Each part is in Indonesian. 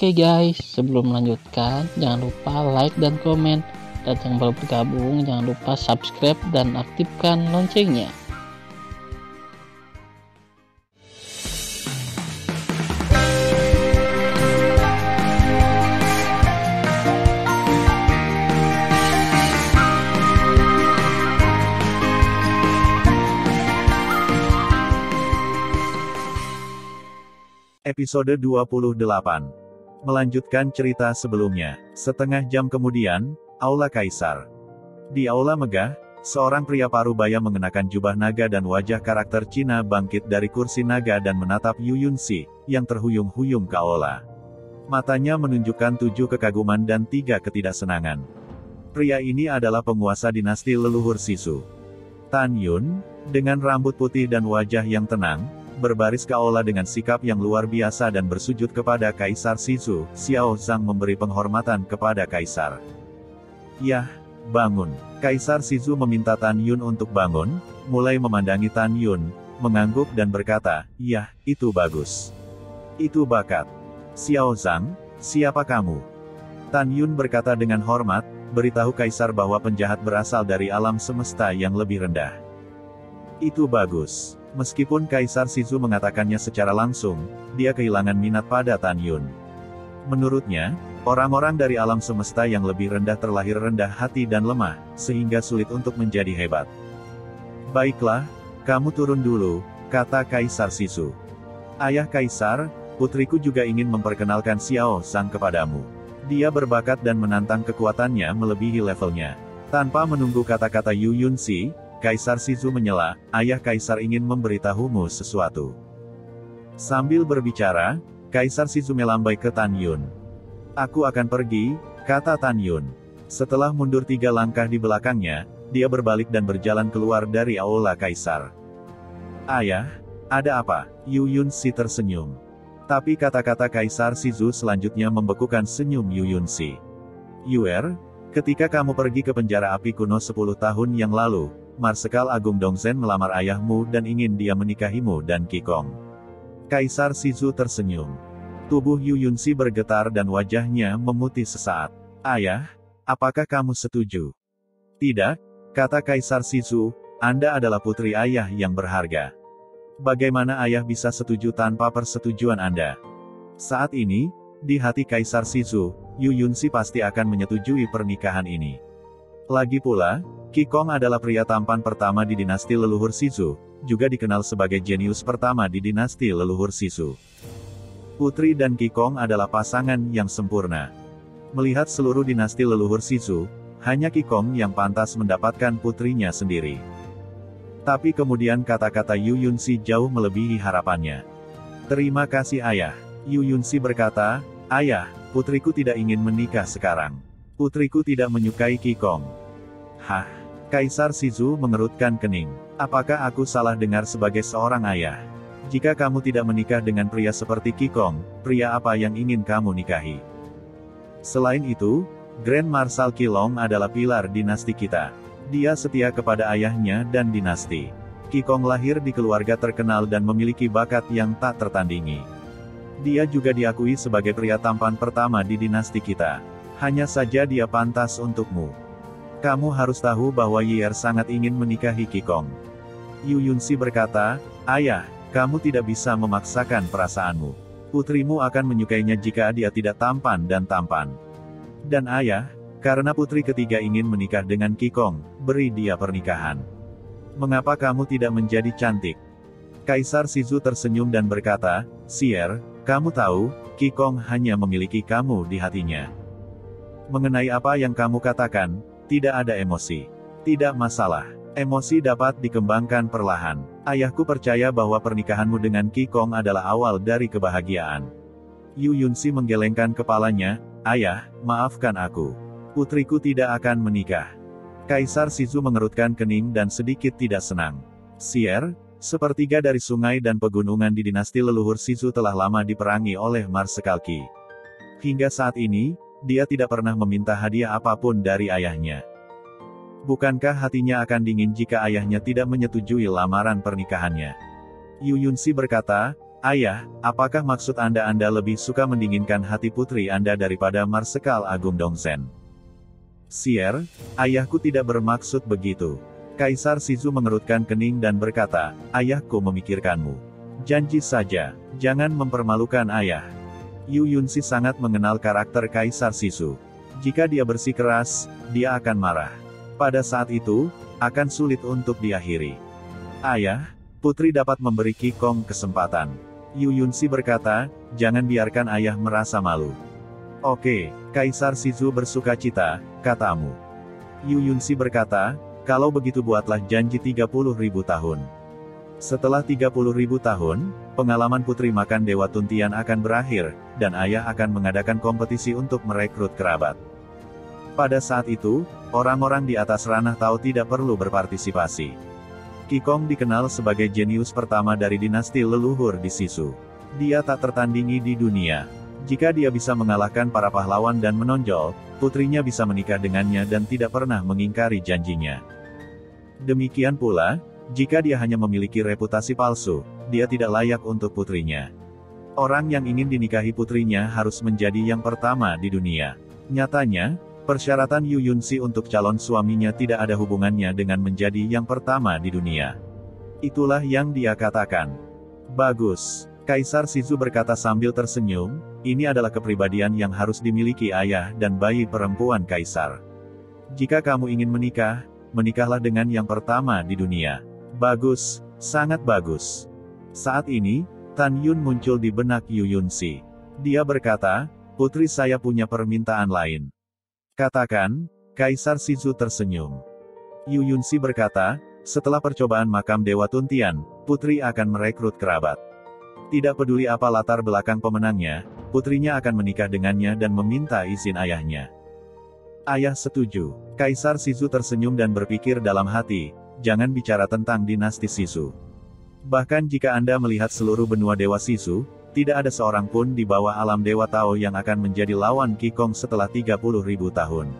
Oke guys, sebelum melanjutkan, jangan lupa like dan komen. Dan yang baru bergabung, jangan lupa subscribe dan aktifkan loncengnya. Episode 28. Melanjutkan cerita sebelumnya. Setengah jam kemudian, Aula Kaisar. Di aula megah, seorang pria parubaya mengenakan jubah naga dan wajah karakter Cina bangkit dari kursi naga dan menatap Yu Yunxi, yang terhuyung-huyung ke aula. Matanya menunjukkan 7 kekaguman dan 3 ketidaksenangan. Pria ini adalah penguasa dinasti leluhur Sisu. Tan Yun, dengan rambut putih dan wajah yang tenang, berbaris ke aula dengan sikap yang luar biasa dan bersujud kepada Kaisar Sisu. Xiao Zhang memberi penghormatan kepada Kaisar. Yah, bangun. Kaisar Sisu meminta Tan Yun untuk bangun, mulai memandangi Tan Yun, mengangguk dan berkata, "Yah, itu bagus. Itu bakat." "Xiao Zhang, siapa kamu?" Tan Yun berkata dengan hormat, "Beritahu Kaisar bahwa penjahat berasal dari alam semesta yang lebih rendah." "Itu bagus." Meskipun Kaisar Sisu mengatakannya secara langsung, dia kehilangan minat pada Tan Yun. Menurutnya, orang-orang dari alam semesta yang lebih rendah terlahir rendah hati dan lemah, sehingga sulit untuk menjadi hebat. "Baiklah, kamu turun dulu," kata Kaisar Sisu. "Ayah Kaisar, putriku juga ingin memperkenalkan Xiao Zhang kepadamu. Dia berbakat dan menantang kekuatannya melebihi levelnya." Tanpa menunggu kata-kata Yu Yunxi, Kaisar Sisu menyela, "Ayah Kaisar ingin memberitahumu sesuatu." Sambil berbicara, Kaisar Sisu melambai ke Tan Yun. "Aku akan pergi," kata Tan Yun. Setelah mundur 3 langkah di belakangnya, dia berbalik dan berjalan keluar dari aula Kaisar. "Ayah, ada apa?" Yu Yunxi tersenyum. Tapi kata-kata Kaisar Sisu selanjutnya membekukan senyum Yu Yunxi. "Yuer, ketika kamu pergi ke penjara api kuno 10 tahun yang lalu, Marsekal Agung Dongzhen melamar ayahmu dan ingin dia menikahimu dan Qikong." Kaisar Sisu tersenyum. Tubuh Yu Yunxi bergetar dan wajahnya memutih sesaat. "Ayah, apakah kamu setuju?" "Tidak," kata Kaisar Sisu, "Anda adalah putri ayah yang berharga. Bagaimana ayah bisa setuju tanpa persetujuan Anda?" Saat ini, di hati Kaisar Sisu, Yu Yunxi pasti akan menyetujui pernikahan ini. Lagi pula, Qikong adalah pria tampan pertama di dinasti leluhur Sisu, juga dikenal sebagai jenius pertama di dinasti leluhur Sisu. Putri dan Qikong adalah pasangan yang sempurna. Melihat seluruh dinasti leluhur Sisu, hanya Qikong yang pantas mendapatkan putrinya sendiri. Tapi kemudian kata-kata Yu Yunxi jauh melebihi harapannya. "Terima kasih ayah." Yu Yunxi berkata, "Ayah, putriku tidak ingin menikah sekarang. Putriku tidak menyukai Qikong." "Hah?" Kaisar Sisu mengerutkan kening. "Apakah aku salah dengar sebagai seorang ayah? Jika kamu tidak menikah dengan pria seperti Qikong, pria apa yang ingin kamu nikahi? Selain itu, Grand Marshal Qilong adalah pilar dinasti kita. Dia setia kepada ayahnya dan dinasti. Qikong lahir di keluarga terkenal dan memiliki bakat yang tak tertandingi. Dia juga diakui sebagai pria tampan pertama di dinasti kita. Hanya saja dia pantas untukmu. Kamu harus tahu bahwa Yier sangat ingin menikahi Qikong." Yu Yunxi berkata, "Ayah, kamu tidak bisa memaksakan perasaanmu. Putrimu akan menyukainya jika dia tidak tampan dan tampan. Dan ayah, karena putri ketiga ingin menikah dengan Qikong, beri dia pernikahan. Mengapa kamu tidak menjadi cantik?" Kaisar Sisu tersenyum dan berkata, "Xier, kamu tahu, Qikong hanya memiliki kamu di hatinya. Mengenai apa yang kamu katakan, tidak ada emosi. Tidak masalah. Emosi dapat dikembangkan perlahan. Ayahku percaya bahwa pernikahanmu dengan Qikong adalah awal dari kebahagiaan." Yu Yunxi menggelengkan kepalanya, "Ayah, maafkan aku. Putriku tidak akan menikah." Kaisar Sisu mengerutkan kening dan sedikit tidak senang. "Xier, sepertiga dari sungai dan pegunungan di dinasti leluhur Sisu telah lama diperangi oleh Marsekal Qi. Hingga saat ini, dia tidak pernah meminta hadiah apapun dari ayahnya. Bukankah hatinya akan dingin jika ayahnya tidak menyetujui lamaran pernikahannya?" Yu Yunxi berkata, Ayah, apakah maksud Anda lebih suka mendinginkan hati putri Anda daripada Marsekal Agung Dongzhen? Sier, ayahku tidak bermaksud begitu. Kaisar Shizu mengerutkan kening dan berkata, ayahku memikirkanmu. Janji saja, jangan mempermalukan ayah. Yu Yunxi sangat mengenal karakter Kaisar Shizu. Jika dia bersikeras, dia akan marah. Pada saat itu, akan sulit untuk diakhiri. Ayah, putri dapat memberi Qigong kesempatan. Yu Yunxi berkata, jangan biarkan ayah merasa malu. Oke, Kaisar Shizu bersukacita, katamu. Yu Yunxi berkata, kalau begitu buatlah janji 30.000 tahun. Setelah 30.000 tahun, pengalaman putri makan Dewa Tuntian akan berakhir, dan ayah akan mengadakan kompetisi untuk merekrut kerabat. Pada saat itu, orang-orang di atas ranah Tao tidak perlu berpartisipasi. Qigong dikenal sebagai jenius pertama dari dinasti leluhur di Shizu. Dia tak tertandingi di dunia. Jika dia bisa mengalahkan para pahlawan dan menonjol, putrinya bisa menikah dengannya dan tidak pernah mengingkari janjinya. Demikian pula, jika dia hanya memiliki reputasi palsu, dia tidak layak untuk putrinya. Orang yang ingin dinikahi putrinya harus menjadi yang pertama di dunia. Nyatanya, persyaratan Yu Yunxi untuk calon suaminya tidak ada hubungannya dengan menjadi yang pertama di dunia. Itulah yang dia katakan. Bagus. Kaisar Shizu berkata sambil tersenyum, ini adalah kepribadian yang harus dimiliki ayah dan bayi perempuan Kaisar. Jika kamu ingin menikah, menikahlah dengan yang pertama di dunia. Bagus, sangat bagus. Saat ini, Tan Yun muncul di benak Yu Yunxi. Dia berkata, putri saya punya permintaan lain. Katakan, Kaisar Shizu tersenyum. Yu Yunxi berkata, setelah percobaan makam Dewa Tuntian, putri akan merekrut kerabat. Tidak peduli apa latar belakang pemenangnya, putrinya akan menikah dengannya dan meminta izin ayahnya. Ayah setuju. Kaisar Shizu tersenyum dan berpikir dalam hati, jangan bicara tentang dinasti Shizu. Bahkan jika Anda melihat seluruh benua Dewa Shizu, tidak ada seorang pun di bawah alam Dewa Tao yang akan menjadi lawan Qigong setelah 30.000 tahun.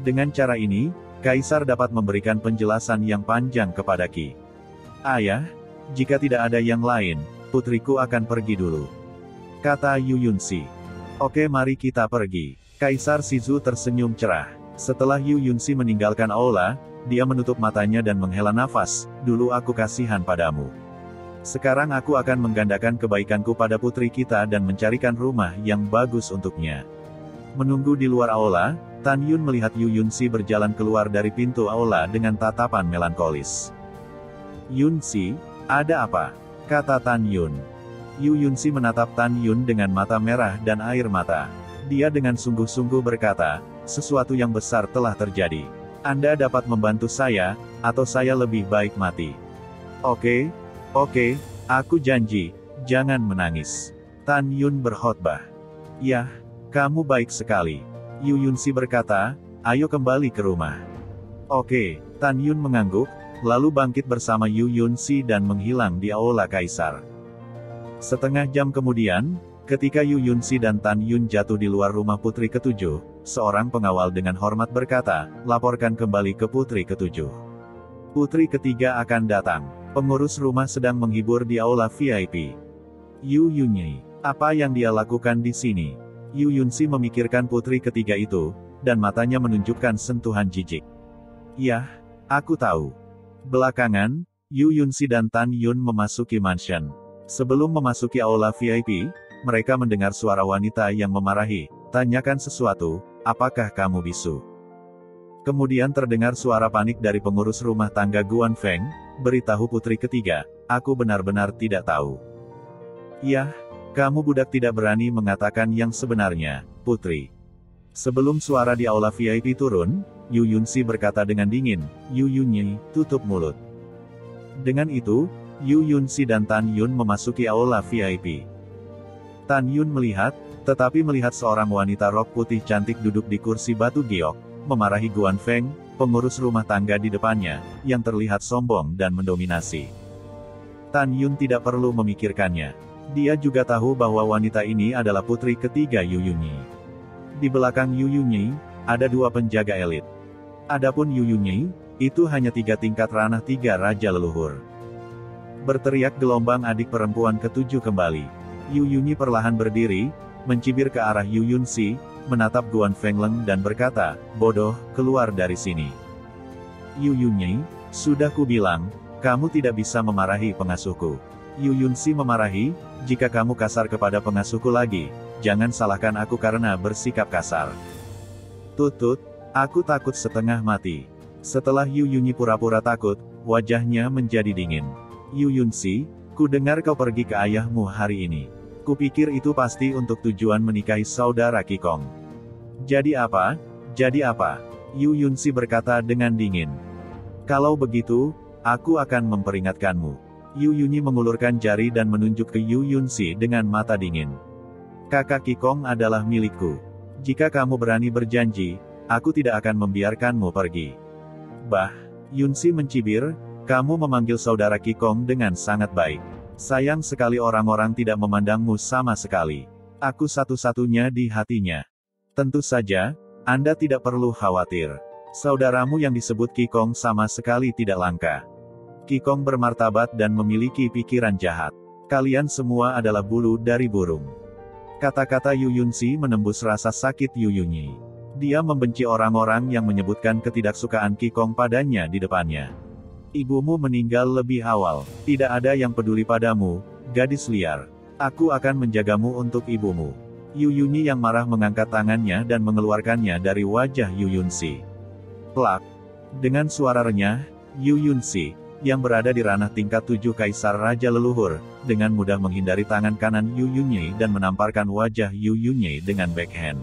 Dengan cara ini, Kaisar dapat memberikan penjelasan yang panjang kepada Qi. Ayah, jika tidak ada yang lain, putriku akan pergi dulu. Kata Yu Yunxi. Oke, mari kita pergi. Kaisar Shizu tersenyum cerah. Setelah Yu Yunxi meninggalkan aula, dia menutup matanya dan menghela nafas, dulu aku kasihan padamu. Sekarang aku akan menggandakan kebaikanku pada putri kita dan mencarikan rumah yang bagus untuknya. Menunggu di luar aula, Tan Yun melihat Yu Yunxi berjalan keluar dari pintu aula dengan tatapan melankolis. Yunxi, ada apa? Kata Tan Yun. Yu Yunxi menatap Tan Yun dengan mata merah dan air mata. Dia dengan sungguh-sungguh berkata, sesuatu yang besar telah terjadi. Anda dapat membantu saya, atau saya lebih baik mati. Oke, aku janji, jangan menangis. Tan Yun berkhotbah. Yah, kamu baik sekali. Yu Yunxi berkata, ayo kembali ke rumah. Oke, Tan Yun mengangguk, lalu bangkit bersama Yu Yunxi dan menghilang di aula Kaisar. Setengah jam kemudian, ketika Yu Yunxi dan Tan Yun jatuh di luar rumah putri ketujuh, seorang pengawal dengan hormat berkata, laporkan kembali ke putri ketujuh. Putri ketiga akan datang. Pengurus rumah sedang menghibur di aula VIP. Yu Yunyi, apa yang dia lakukan di sini? Yu Yunxi memikirkan putri ketiga itu, dan matanya menunjukkan sentuhan jijik. Yah, aku tahu. Belakangan, Yu Yunxi dan Tan Yun memasuki mansion. Sebelum memasuki aula VIP, mereka mendengar suara wanita yang memarahi, tanyakan sesuatu, apakah kamu bisu? Kemudian terdengar suara panik dari pengurus rumah tangga Guan Feng, beritahu putri ketiga, aku benar-benar tidak tahu. Yah, kamu budak tidak berani mengatakan yang sebenarnya, putri. Sebelum suara di aula VIP turun, Yu Yunxi berkata dengan dingin, Yu Yunyi, tutup mulut. Dengan itu, Yu Yunxi dan Tan Yun memasuki aula VIP. Tan Yun melihat, tetapi melihat seorang wanita rok putih cantik duduk di kursi batu giok, memarahi Guan Feng, pengurus rumah tangga di depannya, yang terlihat sombong dan mendominasi. Tan Yun tidak perlu memikirkannya. Dia juga tahu bahwa wanita ini adalah putri ketiga Yu Yunyi. Di belakang Yu Yunyi, ada dua penjaga elit. Adapun Yu Yunyi, itu hanya 3 tingkat ranah 3 raja leluhur. Berteriak gelombang adik perempuan ketujuh kembali. Yu Yunyi perlahan berdiri, mencibir ke arah Yu Yunxi, menatap Guan Fengleng dan berkata, "Bodoh, keluar dari sini." Yu Yunyi, "Sudah kubilang, kamu tidak bisa memarahi pengasuhku." Yu Yunxi memarahi, "Jika kamu kasar kepada pengasuhku lagi, jangan salahkan aku karena bersikap kasar." "Tutut, aku takut setengah mati." Setelah Yu Yunyi pura-pura takut, wajahnya menjadi dingin. "Yu Yunxi, ku dengar kau pergi ke ayahmu hari ini. Kupikir itu pasti untuk tujuan menikahi saudara Qikong. Jadi apa? Jadi apa?" Yu Yunxi berkata dengan dingin. "Kalau begitu, aku akan memperingatkanmu." Yu Yunyi mengulurkan jari dan menunjuk ke Yu Yunxi dengan mata dingin. "Kakak Qikong adalah milikku. Jika kamu berani berjanji, aku tidak akan membiarkanmu pergi." "Bah," Yunxi mencibir, "kamu memanggil saudara Qikong dengan sangat baik. Sayang sekali orang-orang tidak memandangmu sama sekali. Aku satu-satunya di hatinya." "Tentu saja, Anda tidak perlu khawatir. Saudaramu yang disebut Qikong sama sekali tidak langka. Qikong bermartabat dan memiliki pikiran jahat. Kalian semua adalah bulu dari burung." Kata-kata Yu Yunxi menembus rasa sakit Yu Yunyi. Dia membenci orang-orang yang menyebutkan ketidaksukaan Qikong padanya di depannya. "Ibumu meninggal lebih awal. Tidak ada yang peduli padamu, gadis liar. Aku akan menjagamu untuk ibumu." Yu Yunyi yang marah mengangkat tangannya dan mengeluarkannya dari wajah Yu Yunxi. Plak. Dengan suara renyah, Yu Yunxi, yang berada di ranah tingkat 7 Kaisar Raja Leluhur, dengan mudah menghindari tangan kanan Yu Yunyi dan menamparkan wajah Yu Yunyi dengan backhand.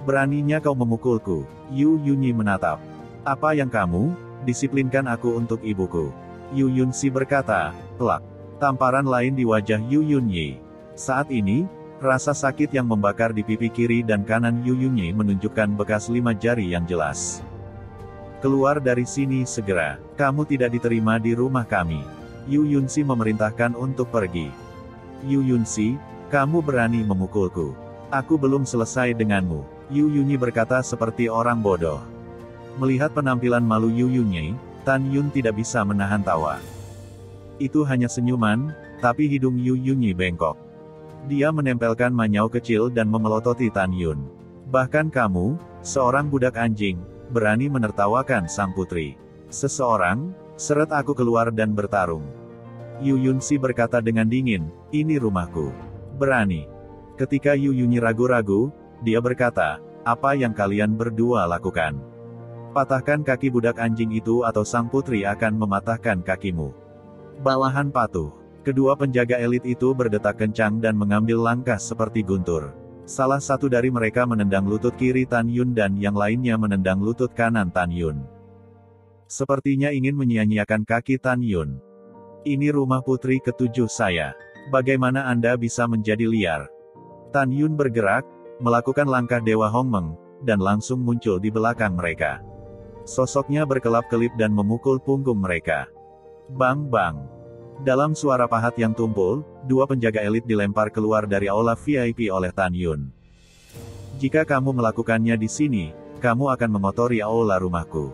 "Beraninya kau memukulku?" Yu Yunyi menatap. "Apa yang kamu? Disiplinkan aku untuk ibuku." Yu Yunxi berkata. Plak. Tamparan lain di wajah Yu Yunyi. Saat ini, rasa sakit yang membakar di pipi kiri dan kanan Yu Yunyi menunjukkan bekas 5 jari yang jelas. "Keluar dari sini segera. Kamu tidak diterima di rumah kami." Yu Yunxi memerintahkan untuk pergi. "Yu Yunxi, kamu berani memukulku. Aku belum selesai denganmu." Yu Yunyi berkata seperti orang bodoh. Melihat penampilan malu Yu Yunyi, Tan Yun tidak bisa menahan tawa. Itu hanya senyuman, tapi hidung Yu Yunyi bengkok. Dia menempelkan manyau kecil dan memelototi Tan Yun. "Bahkan kamu, seorang budak anjing, berani menertawakan sang putri. Seseorang, seret aku keluar dan bertarung." Yu Yunxi berkata dengan dingin, "Ini rumahku. Berani." Ketika Yu Yunyi ragu-ragu, dia berkata, "Apa yang kalian berdua lakukan? Patahkan kaki budak anjing itu atau sang putri akan mematahkan kakimu." Balahan patuh. Kedua penjaga elit itu berdetak kencang dan mengambil langkah seperti guntur. Salah satu dari mereka menendang lutut kiri Tan Yun dan yang lainnya menendang lutut kanan Tan Yun. Sepertinya ingin menyia-nyiakan kaki Tan Yun. "Ini rumah putri ketujuh saya. Bagaimana Anda bisa menjadi liar?" Tan Yun bergerak, melakukan langkah Dewa Hongmeng, dan langsung muncul di belakang mereka. Sosoknya berkelap-kelip dan memukul punggung mereka. Bang-bang. Dalam suara pahat yang tumpul, dua penjaga elit dilempar keluar dari aula VIP oleh Tan Yun. "Jika kamu melakukannya di sini, kamu akan mengotori aula rumahku."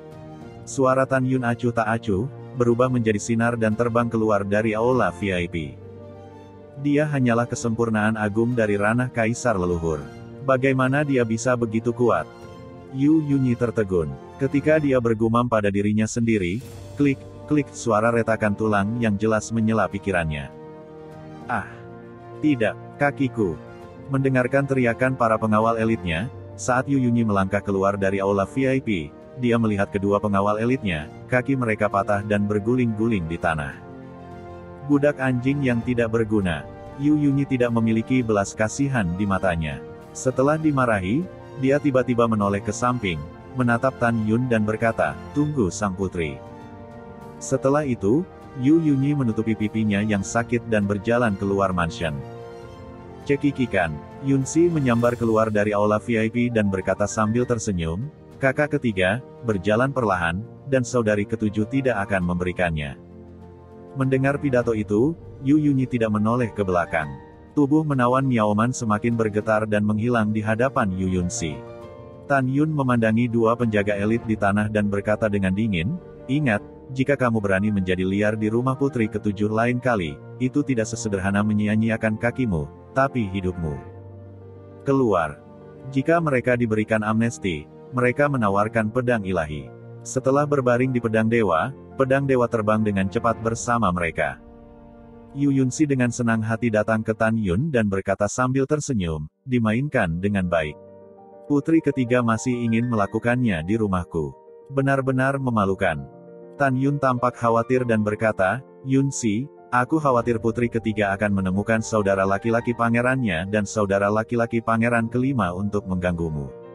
Suara Tan Yun acuh tak acuh, berubah menjadi sinar dan terbang keluar dari aula VIP. Dia hanyalah kesempurnaan agung dari ranah Kaisar Leluhur. Bagaimana dia bisa begitu kuat? Yu Yunyi tertegun. Ketika dia bergumam pada dirinya sendiri, klik, klik, suara retakan tulang yang jelas menyela pikirannya. "Ah! Tidak, kakiku!" Mendengarkan teriakan para pengawal elitnya, saat Yu Yunyi melangkah keluar dari aula VIP, dia melihat kedua pengawal elitnya, kaki mereka patah dan berguling-guling di tanah. Budak anjing yang tidak berguna. Yu Yunyi tidak memiliki belas kasihan di matanya. Setelah dimarahi, dia tiba-tiba menoleh ke samping, menatap Tan Yun dan berkata, "Tunggu sang putri." Setelah itu, Yu Yunyi menutupi pipinya yang sakit dan berjalan keluar mansion. Cekikikan, Yunxi menyambar keluar dari aula VIP dan berkata sambil tersenyum, "Kakak ketiga, berjalan perlahan, dan saudari ketujuh tidak akan memberikannya." Mendengar pidato itu, Yu Yunyi tidak menoleh ke belakang. Tubuh menawan Miaoman semakin bergetar dan menghilang di hadapan Yu Yunxi. Tan Yun memandangi dua penjaga elit di tanah dan berkata dengan dingin, Ingat, jika kamu berani menjadi liar di rumah putri ketujuh lain kali, itu tidak sesederhana menyia-nyiakan kakimu, tapi hidupmu. Keluar. Jika mereka diberikan amnesti, mereka menawarkan pedang ilahi. Setelah berbaring di pedang dewa terbang dengan cepat bersama mereka. Yu Yunxi dengan senang hati datang ke Tan Yun dan berkata sambil tersenyum, dimainkan dengan baik. Putri ketiga masih ingin melakukannya di rumahku. Benar-benar memalukan. Tan Yun tampak khawatir dan berkata, Yunxi, aku khawatir putri ketiga akan menemukan saudara laki-laki pangerannya dan saudara laki-laki pangeran kelima untuk mengganggumu.